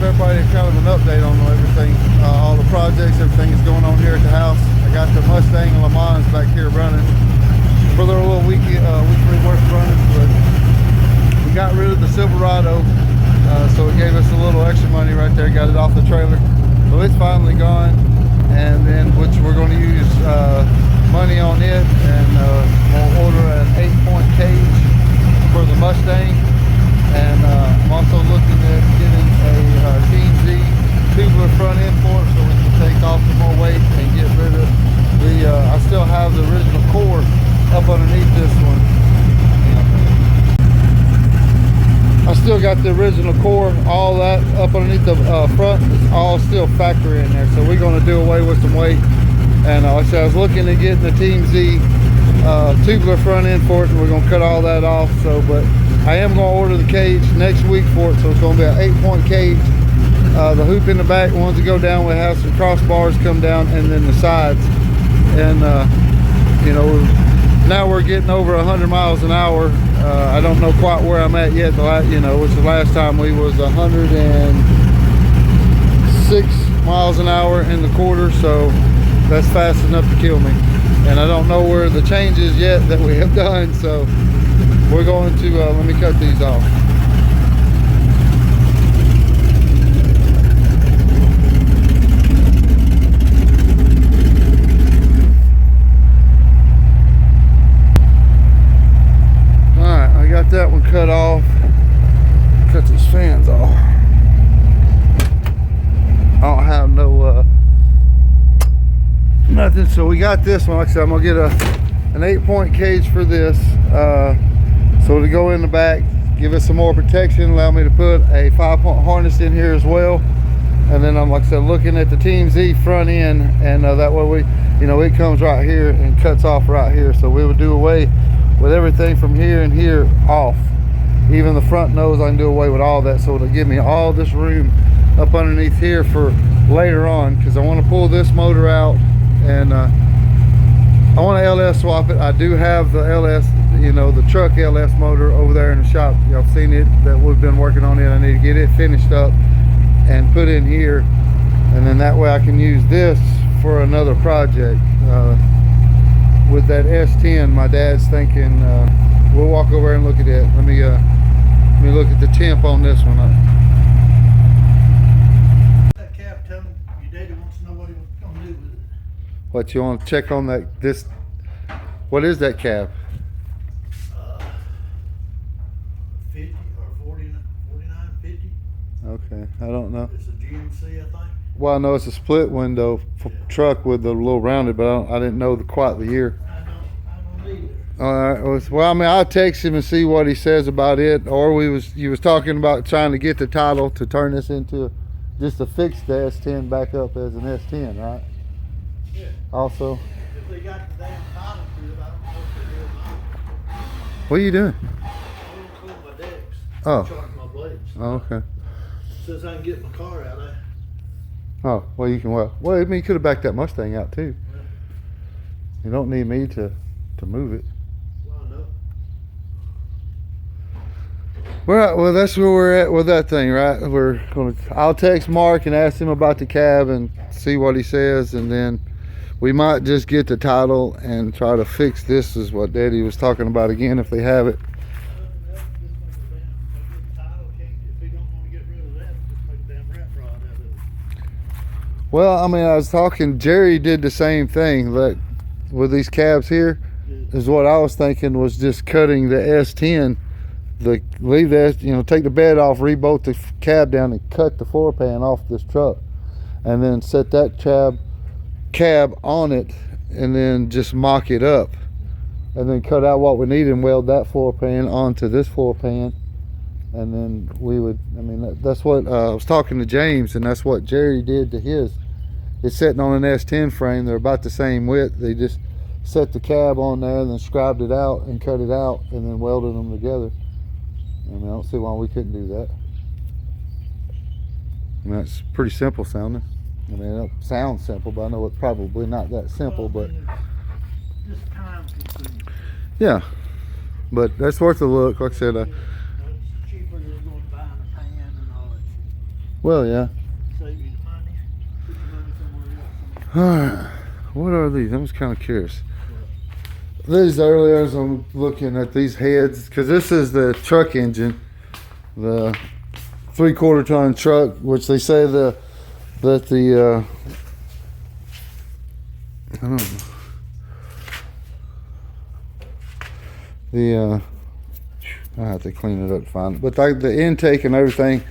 everybody kind of an update on everything, all the projects, everything that's going on here at the house. I got the Mustang and Le Mans back here running for their little weekly work running, but we got rid of the Silverado, so it gave us a little extra money right there, got it off the trailer. So it's finally gone, and then which we're going to use money on it, and we'll order an 8-point cage for the Mustang. And I'm also looking at getting a Team Z tubular front end for it, so we can take off some more weight and get rid of the, I still have the original core up underneath this one. I still got the original core, all that up underneath the front is all still factory in there. So we're going to do away with some weight. And like I said, I was looking at getting the Team Z tubular front end for it, and we're going to cut all that off. So, but I am going to order the cage next week for it, so it's going to be an 8-point cage. The hoop in the back, the ones that go down, we have some crossbars come down, and then the sides. And you know, now we're getting over 100 miles an hour. I don't know quite where I'm at yet. You know, which the last time we was 106 miles an hour in the quarter, so that's fast enough to kill me. And I don't know where the change is yet that we have done, so we're going to let me cut these off. Alright, I got that one cut off. Cut these fans off. I don't have no nothing, so we got this one. Like I said, I'm gonna get an 8-point cage for this, so to go in the back, give it some more protection, allow me to put a 5-point harness in here as well. And then I'm, like I said, looking at the Team Z front end, and that way we, you know, it comes right here and cuts off right here, so we would do away with everything from here and here off. Even the front nose, I can do away with all that, so it'll give me all this room up underneath here for later on, because I want to pull this motor out, and I want to LS swap it. I do have the LS, you know, the truck LS motor over there in the shop. Y'all seen it, that we've been working on it. I need to get it finished up and put in here, and then that way I can use this for another project. With that S10, my dad's thinking, we'll walk over and look at it. Let me look at the temp on this one. That cap, tell me your daddy wants to know what he was going to do with it. What, you want to check on that? This, what is that cab? 50 or 49, 50. Okay, I don't know. It's a GMC, I think. Well, I know it's a split window truck with a little rounded, but I didn't know quite the year. I don't either. All right. Well, I mean, I'll text him and see what he says about it. Or you was talking about trying to get the title to turn this into, just to fix the S10 back up as an S10, right? Yeah. Also. If they got the damn title to it, I don't know if they do or not. What are you doing? I'm going to cool my decks. Oh. Charge my blades. Oh, okay. Since I can get my car out, Oh, well, you can, well, I mean, you could have backed that Mustang out too. Yeah. You don't need me to move it. Well, I know. Right, well, that's where we're at with that thing, right? I'll text Mark and ask him about the cab and see what he says, and then we might just get the title and try to fix this, is what Daddy was talking about again, if they have it. Well, I mean, I was talking, Jerry did the same thing, like with these cabs here, is what I was thinking, was just cutting the S10, leave that, you know, take the bed off, rebolt the cab down and cut the floor pan off this truck, and then set that cab on it, and then just mock it up, and then cut out what we need and weld that floor pan onto this floor pan. And then we would, I mean, that's what I was talking to James, and that's what Jerry did to his. It's sitting on an S10 frame. They're about the same width. They just set the cab on there and then scribed it out and cut it out and then welded them together. I mean, I don't see why we couldn't do that. I mean, that's pretty simple sounding. I mean, it sounds simple, but I know it's probably not that simple, but Just time consuming. yeah, but that's worth a look. Like I said, It's cheaper than going buying a pan and all that Well, yeah. Save you the money. Put your money somewhere else. Alright. What are these? I'm just kind of curious. These earlier, as I'm looking at these heads, because this is the truck engine, the 3/4 ton truck, which they say I don't know. I have to clean it up to find it. But the intake and everything,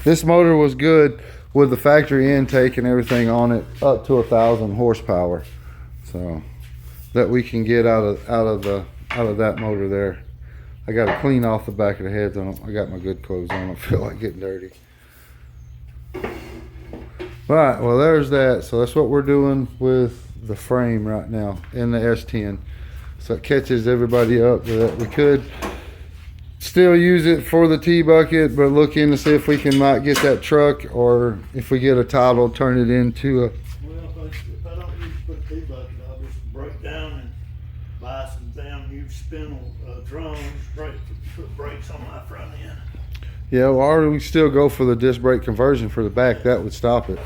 this motor was good with the factory intake and everything on it, up to 1,000 horsepower. So that we can get out of that motor there. I got to clean off the back of the heads on them. I got my good clothes on. I feel like getting dirty. Right, well there's that. So that's what we're doing with the frame right now in the S10. So it catches everybody up that we could still use it for the T-bucket, but look in to see if we can might get that truck, or if we get a title, turn it into a... Well, if I don't use to put a T-bucket, I'll just break down and buy some damn new spindle drums, put brakes on my front end. Yeah, well, or we still go for the disc brake conversion for the back. That would stop it.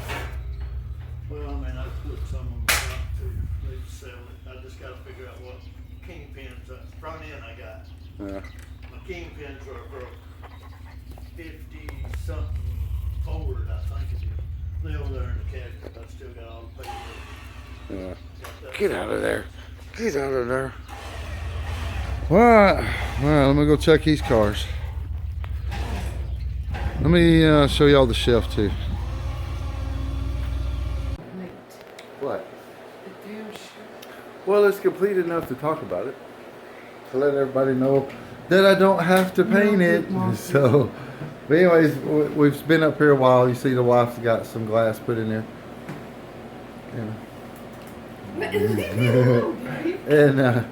Well, I mean, I put some on the front too. They just sell it. I just got to figure out what kingpins. Front end I got. Yeah. My kingpins are for 50 something forward, I think it is. They're over there in the cabinet. I still got all the paperwork. Yeah. Get out of there. Get out of there. All right. Well, let me go check these cars. Let me show y'all the shelf too. What? Well, it's complete enough to talk about it. To let everybody know that I don't have to paint it. So, but anyways, we've been up here a while. You see the wife's got some glass put in there. And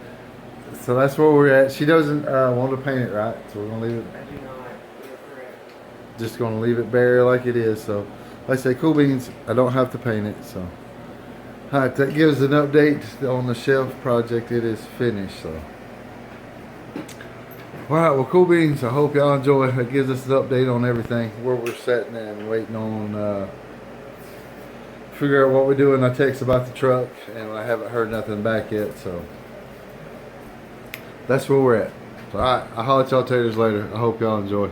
so that's where we're at. She doesn't want to paint it, right? So we're gonna leave it. I do not. You're correct. Just gonna leave it bare like it is. So, like I say, cool beans. I don't have to paint it. So, all right, that gives an update on the shelf project. It is finished. So, all right, well, cool beans. I hope y'all enjoy. It gives us an update on everything, where we're sitting and waiting on. Figure out what we're doing. I text about the truck, and I haven't heard nothing back yet. So, that's where we're at. So, all right, I'll holler at y'all taters later. I hope y'all enjoy.